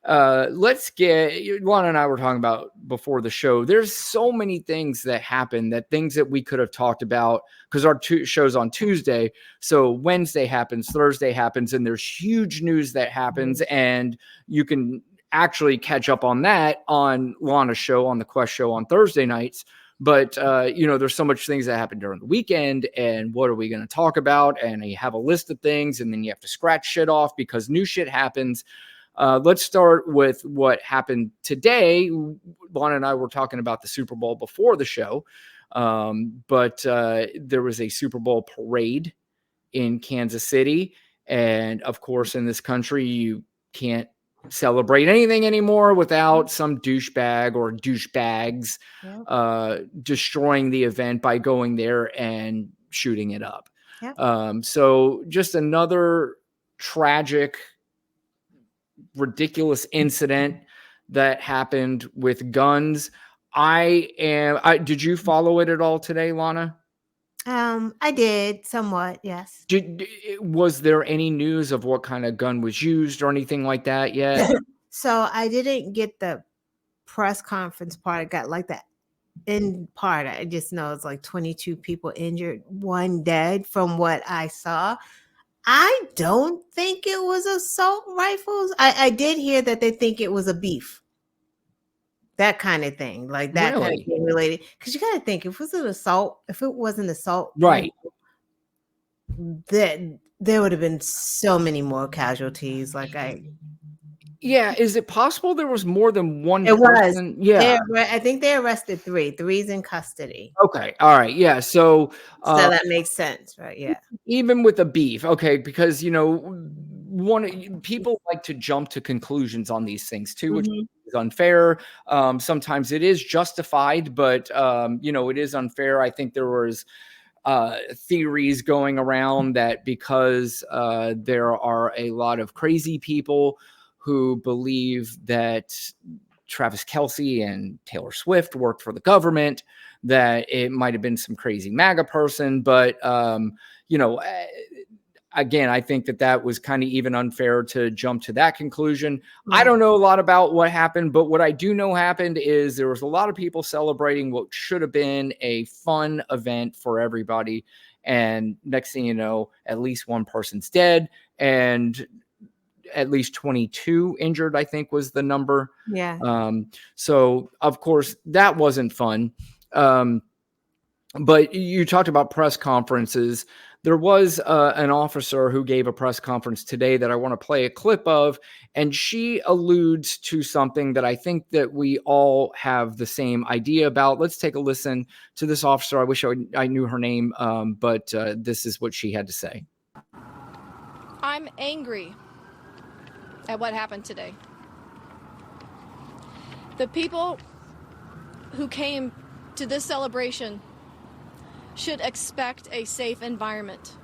let's get, Lana and I were talking about before the show. There's so many things that happen, things that we could have talked about, because our two shows on Tuesday. So Wednesday happens, Thursday happens, and there's huge news that happens, and you can actually catch up on that on Lana's show, on the Quest show on Thursday nights. But, there's so much things that happen during the weekend, and what are we going to talk about? And you have a list of things, and then you have to scratch shit off because new shit happens. Let's start with what happened today. Lana and I were talking about the Super Bowl before the show, but there was a Super Bowl parade in Kansas City. And of course, in this country, you can't celebrate anything anymore without some douchebag or douchebags destroying the event by going there and shooting it up. So just another tragic, ridiculous incident that happened with guns. Did you follow it at all today, Lana? I did somewhat, yes. Was there any news of what kind of gun was used or anything like that yet? So I didn't get the press conference part. I got like the end part. I just know it's like 22 people injured, 1 dead from what I saw. I don't think it was assault rifles. I did hear that they think it was a beef. That kind of thing, like that kind of thing related. Because you got to think, if it wasn't assault, right, that there would have been so many more casualties. Yeah, is it possible there was more than one person? Yeah. I think they arrested 3. 3's in custody. Okay. All right. Yeah. So that makes sense, right? Yeah. Even with a beef. Okay. Because, people like to jump to conclusions on these things too, which is unfair. Sometimes it is justified, but, it is unfair. I think there was theories going around that because there are a lot of crazy people who believe that Travis Kelce and Taylor Swift worked for the government, that it might have been some crazy MAGA person. But, again, I think that was kind of even unfair to jump to that conclusion. I don't know a lot about what happened, but what I do know happened is there was a lot of people celebrating what should have been a fun event for everybody. And next thing you know, at least one person's dead, and at least 22 injured, I think was the number. Yeah. So of course that wasn't fun. But you talked about press conferences. There was an officer who gave a press conference today that I want to play a clip of, and she alludes to something that I think that we all have the same idea about. Let's take a listen to this officer. I wish I knew her name, but this is what she had to say. I'm angry at what happened today. The people who came to this celebration should expect a safe environment.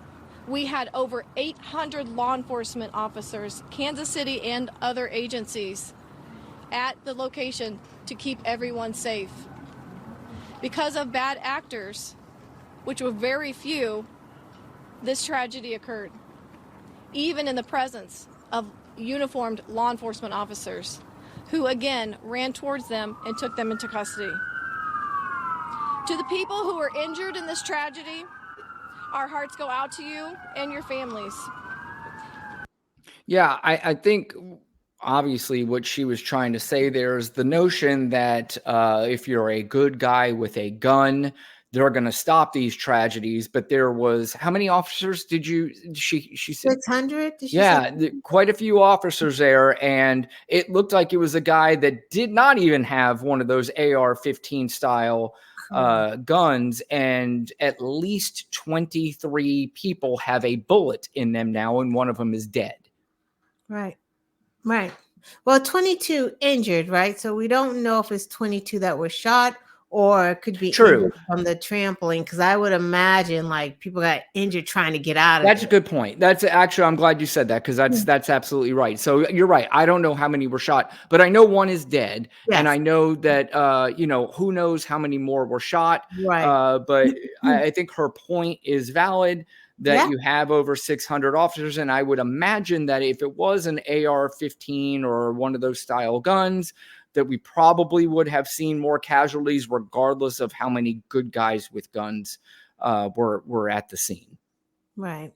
We had over 800 law enforcement officers, Kansas City and other agencies, at the location to keep everyone safe. Because of bad actors, which were very few, this tragedy occurred, even in the presence of uniformed law enforcement officers who again ran towards them and took them into custody. To the people who were injured in this tragedy, our hearts go out to you and your families. Yeah, I think obviously what she was trying to say there is the notion that if you're a good guy with a gun, they're going to stop these tragedies. But there was, how many officers did she said 600? Yeah, quite a few officers there. And it looked like it was a guy that did not even have one of those AR-15 style guns. And at least 23 people have a bullet in them now, and one of them is dead. Right. Well, 22 injured, right? So we don't know if it's 22 that were shot, or it could be injured from the trampling, because I would imagine like people got injured trying to get out of it. That's a good point. That's actually, I'm glad you said that, because that's absolutely right. So you're right. I don't know how many were shot, but I know one is dead. Yes. And I know that, who knows how many more were shot. Right. But I think her point is valid, that you have over 600 officers. And I would imagine that if it was an AR-15 or one of those style guns, that we probably would have seen more casualties, regardless of how many good guys with guns were at the scene. Right.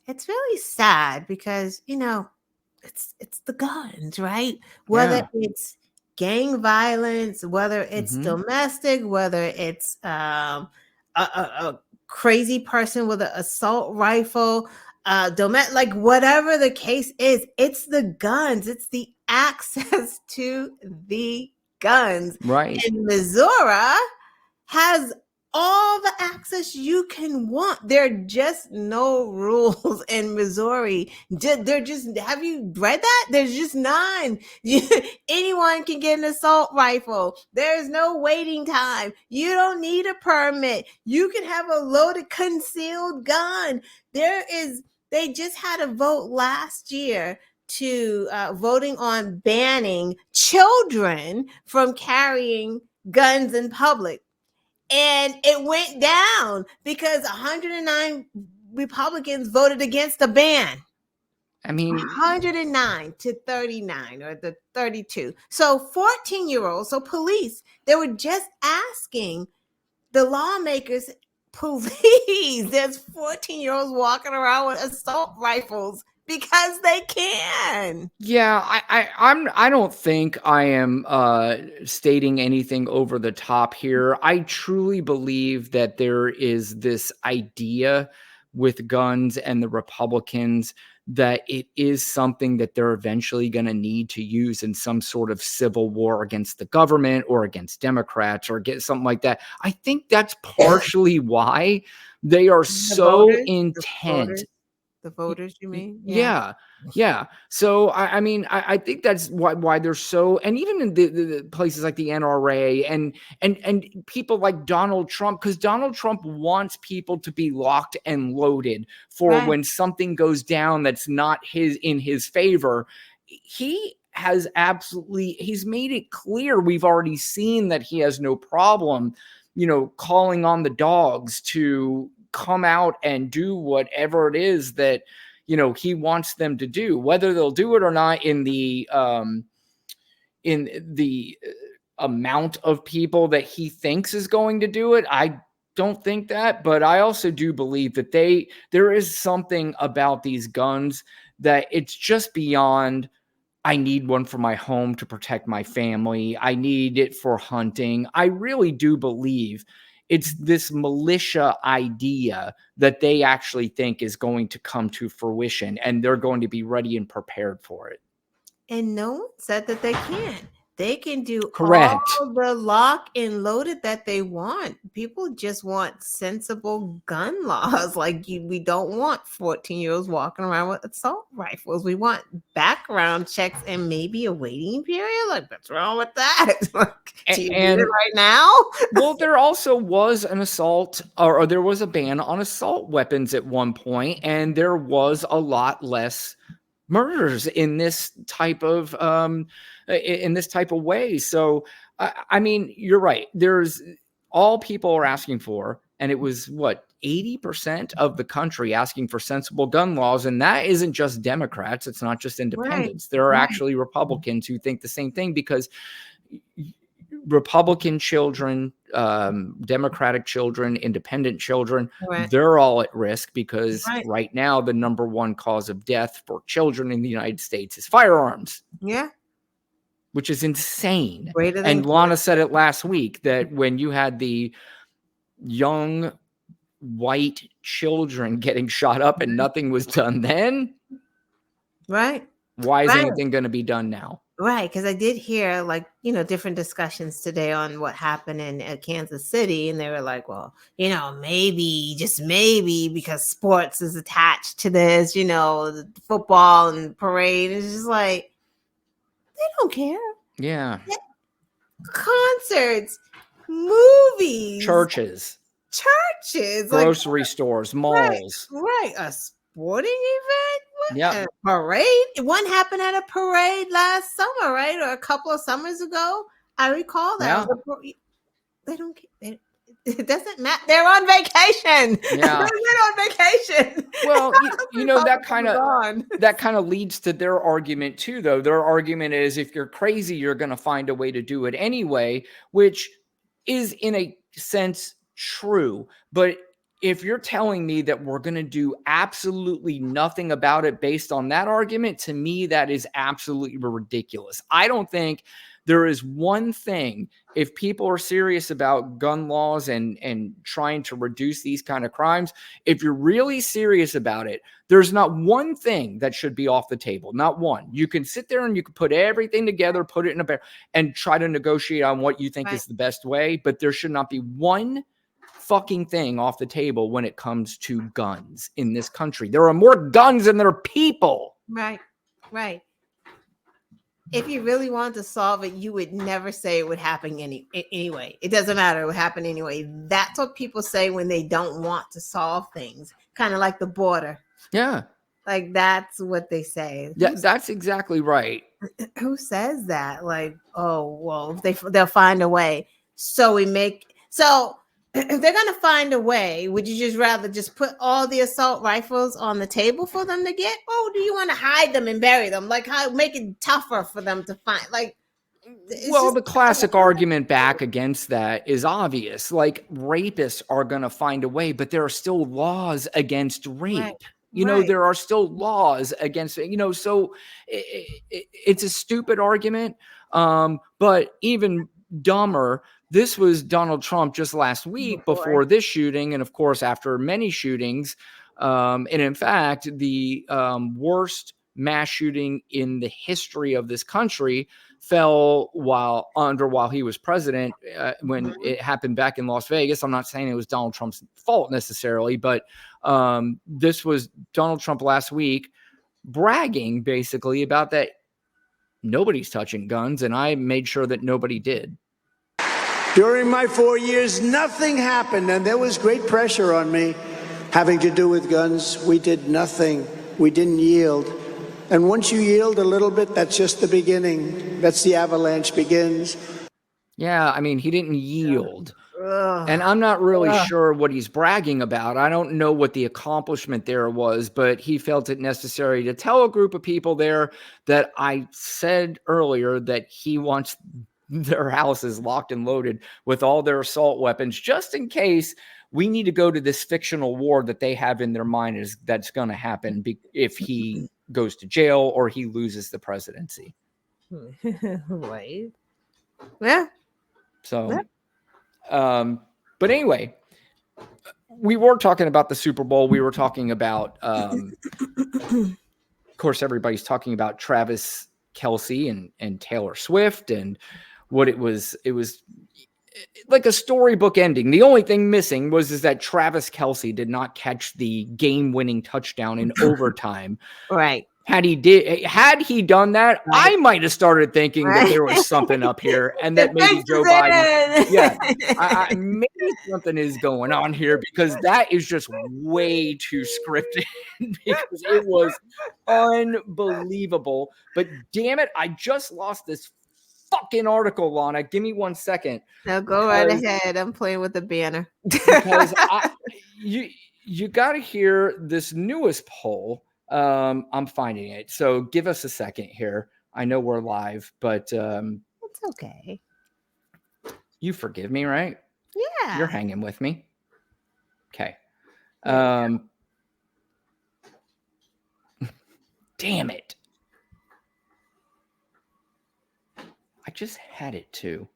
It's really sad because, it's the guns, right? Whether it's gang violence, whether it's domestic, whether it's a crazy person with an assault rifle, like whatever the case is, it's the guns. It's the access to the guns. Right. And Missouri has all the access you can want. There are just no rules in Missouri. They're just, have you read that? There's just none. Anyone can get an assault rifle. There's no waiting time. You don't need a permit. You can have a loaded concealed gun. They just had a vote last year to voting on banning children from carrying guns in public. And it went down because 109 Republicans voted against the ban. I mean, 109 to 39 or the 32. So 14-year-olds, so police, they were just asking the lawmakers, please, there's 14-year-olds walking around with assault rifles because they can. Yeah, I don't think I am stating anything over the top here. I truly believe that there is this idea with guns and the Republicans that it is something that they're eventually going to need to use in some sort of civil war against the government or against Democrats or get something like that. I think that's partially why they are so intent. The voters, you mean? Yeah. So I mean, I think that's why they're so, and even in the places like the NRA and people like Donald Trump, because Donald Trump wants people to be locked and loaded for when something goes down that's not in his favor. He's made it clear. We've already seen that he has no problem, calling on the dogs to come out and do whatever it is that he wants them to do, whether they'll do it or not in the amount of people that he thinks is going to do it. I don't think that, but I also do believe that there is something about these guns that it's just beyond, I need one for my home to protect my family. I need it for hunting. I really do believe it's this militia idea that they actually think is going to come to fruition, and they're going to be ready and prepared for it. And no one said that they can't. They can do Correct. all the lock and loaded that they want. People just want sensible gun laws. Like we don't want 14-year-olds walking around with assault rifles. We want background checks and maybe a waiting period. Like, what's wrong with that? Do you need it right now? Well, there also was an assault, or there was a ban on assault weapons at one point, and there was a lot less murders in this type of way. So I mean, you're right. There's all people are asking for, and it was 80% of the country asking for sensible gun laws, and that isn't just Democrats. It's not just independents. There are actually Republicans who think the same thing, because Republican children, Democratic children, independent children, they're all at risk because right now the number one cause of death for children in the United States is firearms. Yeah. Which is insane. And Lana said it last week that when you had the young white children getting shot up and nothing was done then, why is anything going to be done now? Right, because I did hear different discussions today on what happened in Kansas City, and they were like, well, maybe, just maybe, because sports is attached to this, the football and parade. It's just like, they don't care. Yeah. Concerts, movies, churches, grocery stores, malls. Right. A sporting event? Yeah. A parade? One happened at a parade last summer, right? Or a couple of summers ago. I recall that. Yeah. They don't care. It doesn't matter. They're on vacation. Yeah. They're on vacation. Well, that kind on. of leads to their argument too, though. Their argument is if you're crazy, you're going to find a way to do it anyway, which is in a sense true. But if you're telling me that we're going to do absolutely nothing about it based on that argument, to me, that is absolutely ridiculous. I don't think there is one thing, if people are serious about gun laws and trying to reduce these kind of crimes, if you're really serious about it, there's not one thing that should be off the table. Not one. You can sit there and you can put everything together, put it in a barrel, and try to negotiate on what you think is the best way. But there should not be one fucking thing off the table when it comes to guns in this country. There are more guns than there are people. Right. If you really wanted to solve it, you would never say it would happen anyway. It doesn't matter. It would happen anyway. That's what people say when they don't want to solve things. Kind of like the border. Yeah. Like that's what they say. Yeah, that's exactly right. Who says that? Like, oh, well, they'll find a way. So if they're going to find a way, would you just rather just put all the assault rifles on the table for them to get? Or do you want to hide them and bury them? Like, how make it tougher for them to find? Like, well, the classic argument back against that is obvious. Like, rapists are going to find a way, but there are still laws against rape. Right. There are still laws against, so it's a stupid argument. But even dumber, this was Donald Trump just last week before this shooting. And of course, after many shootings, and in fact, the worst mass shooting in the history of this country fell while he was president, when it happened back in Las Vegas. I'm not saying it was Donald Trump's fault necessarily, but this was Donald Trump last week bragging basically about that nobody's touching guns. And I made sure that nobody did. During my 4 years, nothing happened, and there was great pressure on me having to do with guns. We did nothing. We didn't yield. And once you yield a little bit, that's just the beginning. That's the avalanche begins. Yeah, I mean, he didn't yield. And I'm not really sure what he's bragging about. I don't know what the accomplishment there was, but he felt it necessary to tell a group of people there that I said earlier that he wants their houses locked and loaded with all their assault weapons, just in case we need to go to this fictional war that they have in their mind that's going to happen if he goes to jail or he loses the presidency. Right. Yeah. So, but anyway, we were talking about the Super Bowl. We were talking about, of course, everybody's talking about Travis Kelce and Taylor Swift and what it was like a storybook ending. The only thing missing is that Travis Kelce did not catch the game-winning touchdown in overtime. Right. Had he done that, right, I might have started thinking that there was something up here and that maybe Joe Biden, maybe something is going on here, because that is just way too scripted because it was unbelievable. But damn it, I just lost this fucking article, Lana. Give me 1 second. No, go right ahead. I'm playing with the banner. Because you got to hear this newest poll. I'm finding it. So give us a second here. I know we're live, but it's okay. You forgive me, right? Yeah. You're hanging with me. Okay. Damn it. I just had it too.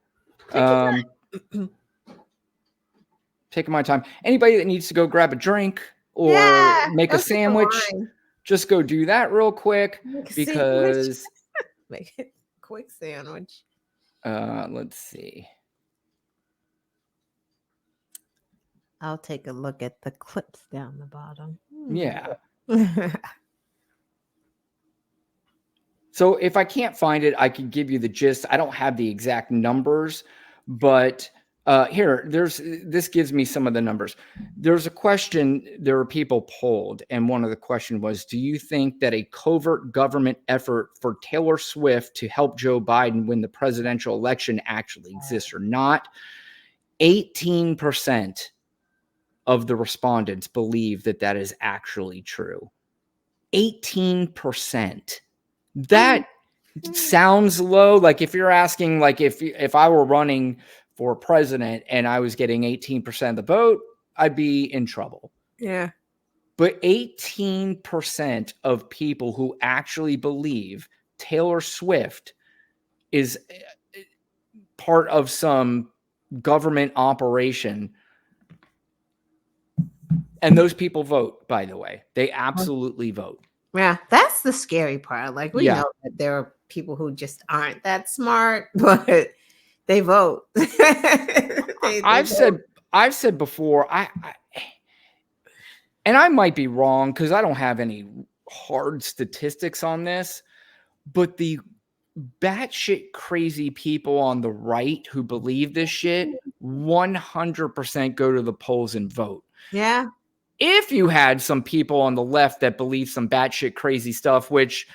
Taking my time. Anybody that needs to go grab a drink or make a sandwich, just go do that real quick, because make it quick sandwich. Let's see. I'll take a look at the clips down the bottom. Yeah. So if I can't find it, I can give you the gist. I don't have the exact numbers, but here, this gives me some of the numbers. There's a question, there are people polled, and one of the question was, do you think that a covert government effort for Taylor Swift to help Joe Biden win the presidential election actually exists or not? 18% of the respondents believe that is actually true. 18%. That sounds low. Like if you're asking, like if I were running for president and I was getting 18% of the vote, I'd be in trouble. Yeah. But 18% of people who actually believe Taylor Swift is part of some government operation. And those people vote, by the way. They absolutely vote. Yeah, that's the scary part. Like we know that there are people who just aren't that smart, but they vote. I've said before, and I might be wrong because I don't have any hard statistics on this, but the batshit crazy people on the right who believe this shit 100% go to the polls and vote. Yeah. If you had some people on the left that believe some batshit crazy stuff, which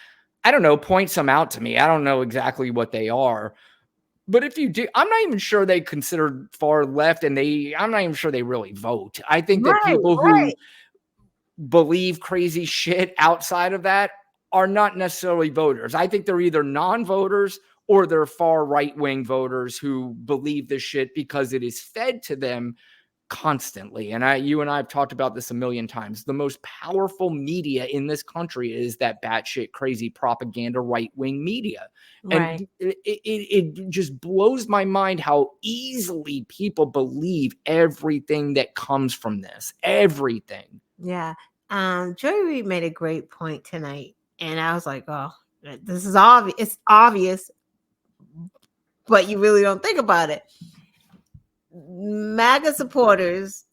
I don't know, point some out to me. I don't know exactly what they are. But if you do, I'm not even sure they consider far left, and I'm not even sure they really vote. I think that people who believe crazy shit outside of that are not necessarily voters. I think they're either non-voters or they're far right-wing voters who believe this shit because it is fed to them constantly. And you and I have talked about this a million times. The most powerful media in this country is that batshit crazy propaganda right-wing media. And it just blows my mind how easily people believe everything that comes from this. Everything. Yeah. Joy Reid made a great point tonight. And I was like, oh, this is obvious. It's obvious, but you really don't think about it. MAGA supporters,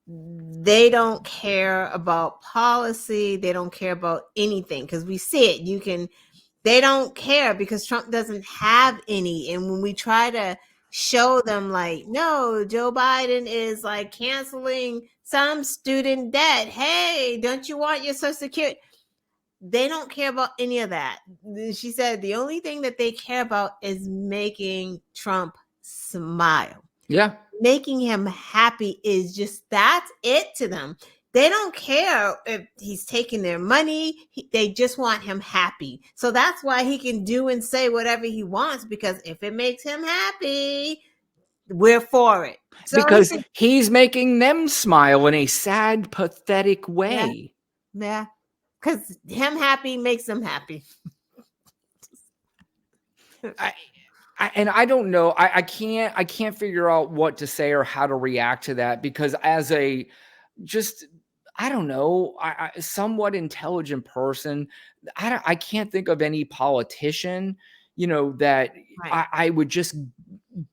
they don't care about policy. They don't care about anything because we see it. They don't care because Trump doesn't have any. And when we try to show them like, no, Joe Biden is like canceling some student debt. Hey, don't you want your Social Security? They don't care about any of that. She said the only thing that they care about is making Trump smile. Yeah. Making him happy is just, that's it to them. They don't care if he's taking their money. They just want him happy. So that's why he can do and say whatever he wants, because if it makes him happy, we're for it. So because he's making them smile in a sad, pathetic way. Yeah. Because him happy makes them happy. And I don't know. I can't figure out what to say or how to react to that, because as a I don't know, I somewhat intelligent person, I can't think of any politician, that I would just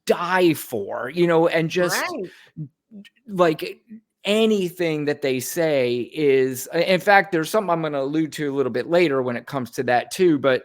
die for, and just like anything that they say is, in fact, there's something I'm going to allude to a little bit later when it comes to that too. But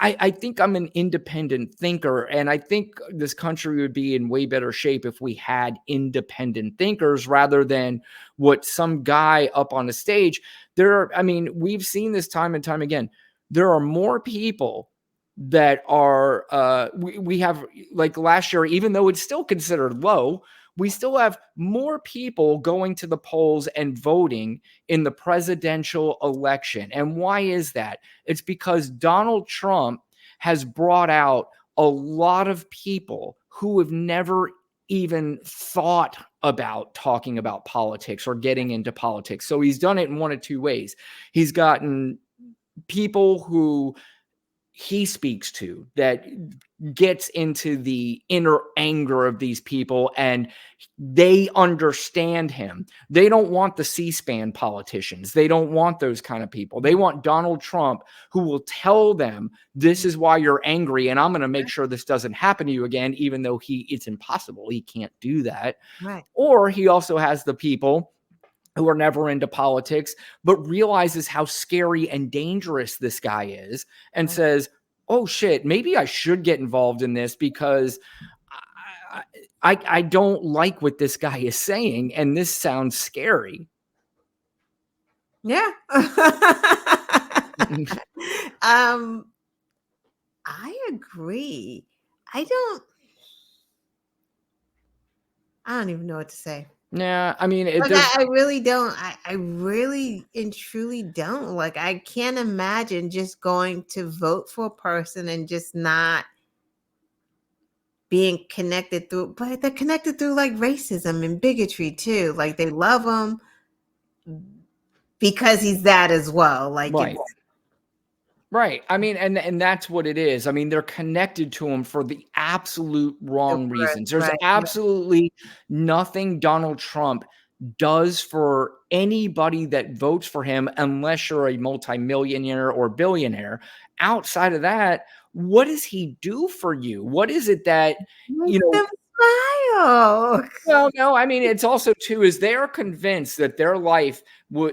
I think I'm an independent thinker, and I think this country would be in way better shape if we had independent thinkers rather than what some guy up on the stage. We've seen this time and time again. There are more people that are, we have, like last year, even though it's still considered low, we still have more people going to the polls and voting in the presidential election. And why is that? It's because Donald Trump has brought out a lot of people who have never even thought about talking about politics or getting into politics. So he's done it in one of two ways. He's gotten people who he speaks to that gets into the inner anger of these people, and they understand him. They don't want the C-SPAN politicians. They don't want those kind of people. They want Donald Trump, who will tell them, this is why you're angry, and I'm going to make sure this doesn't happen to you again, even though it's impossible. He can't do that. Right. Or he also has the people who are never into politics, but realizes how scary and dangerous this guy is, and says, oh shit, maybe I should get involved in this because I don't like what this guy is saying, and this sounds scary. Yeah. I agree. I don't even know what to say. Yeah, I mean, Like I really don't. I really and truly don't. Like I can't imagine just going to vote for a person and just not being connected through, but they're connected through like racism and bigotry too. Like they love him because he's that as well. Like right. Right. I mean, and that's what it is. I mean, they're connected to him for the absolute wrong reasons. There's right. absolutely nothing Donald Trump does for anybody that votes for him unless you're a multimillionaire or billionaire. Outside of that, what does he do for you? What is it that, Make them smile. well, no, I mean, it's also too is they are convinced that their life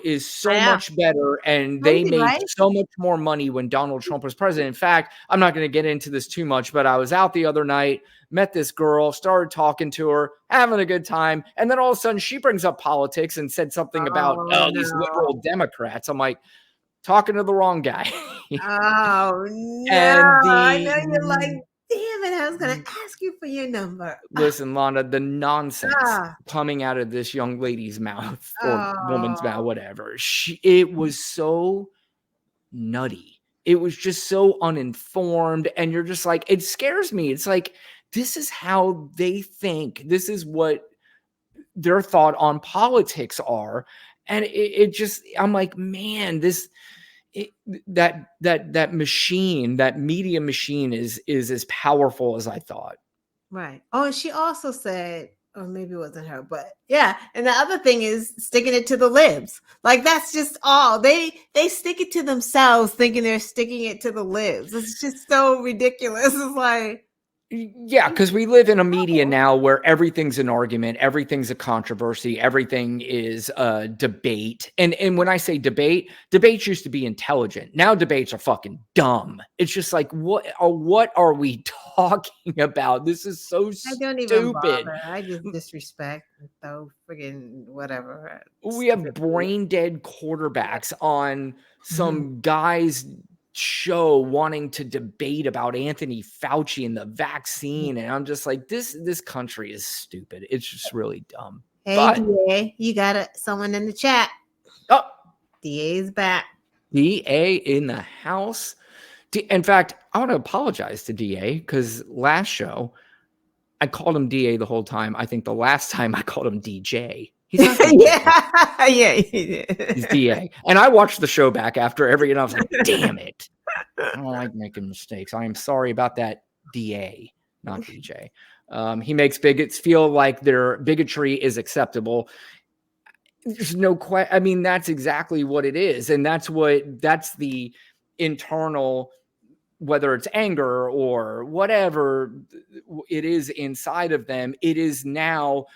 is so Yeah. much better and they Crazy, made right? so much more money when Donald Trump was president. In fact, I'm not going to get into this too much, but I was out the other night, met this girl, started talking to her, having a good time, and then all of a sudden she brings up politics and said something about these No. liberal Democrats. I'm like, talking to the wrong guy. Oh no. And I know you're like, damn it, I was gonna ask you for your number. listen, Lana, the nonsense Ah. coming out of this young lady's mouth or woman's mouth, Oh. whatever. It was so nutty. It was just so uninformed. And you're just like, it scares me. It's like, this is how they think. This is what their thought on politics are. And it just, I'm like, man, that machine, that media machine is as powerful as I thought. Right. Oh, and she also said, or maybe it wasn't her, but yeah. And the other thing is sticking it to the libs. Like that's just all they stick it to themselves, thinking they're sticking it to the libs. It's just so ridiculous. It's like, Yeah, because we live in a media now where everything's an argument, everything's a controversy, everything is a debate. And when I say debate, debates used to be intelligent. Now debates are fucking dumb. It's just like, what are we talking about? This is so I don't even stupid. bother. I just disrespect and throw friggin' whatever. We have brain dead quarterbacks on some guy's show wanting to debate about Anthony Fauci and the vaccine. And I'm just like, this country is stupid. It's just really dumb. Hey, But DA, you got someone in the chat. oh, DA's back. DA in the house. In fact, I want to apologize to DA because last show I called him DA the whole time. I think the last time I called him DJ. He's not yeah, he's DA. And I watched the show back after every, and I was like, damn it. I don't like making mistakes. I am sorry about that, DA, not DJ. He makes bigots feel like their bigotry is acceptable. There's no question. I mean, that's exactly what it is. And that's the internal, whether it's anger or whatever it is inside of them. It is now,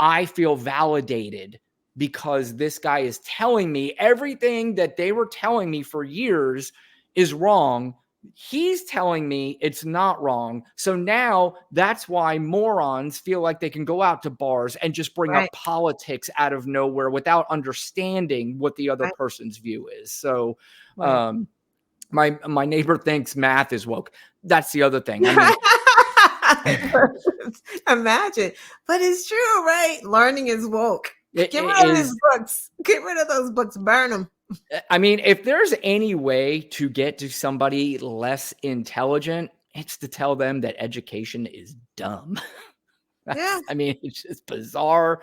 I feel validated because this guy is telling me everything that they were telling me for years is wrong. He's telling me it's not wrong. So now that's why morons feel like they can go out to bars and just bring up politics out of nowhere without understanding what the other person's view is. So, my neighbor thinks math is woke. That's the other thing. I mean, imagine, but it's true, right? Learning is woke. Get rid of these books. Get rid of those books. Burn them. I mean, if there's any way to get to somebody less intelligent, it's to tell them that education is dumb. Yeah. I mean, it's just bizarre.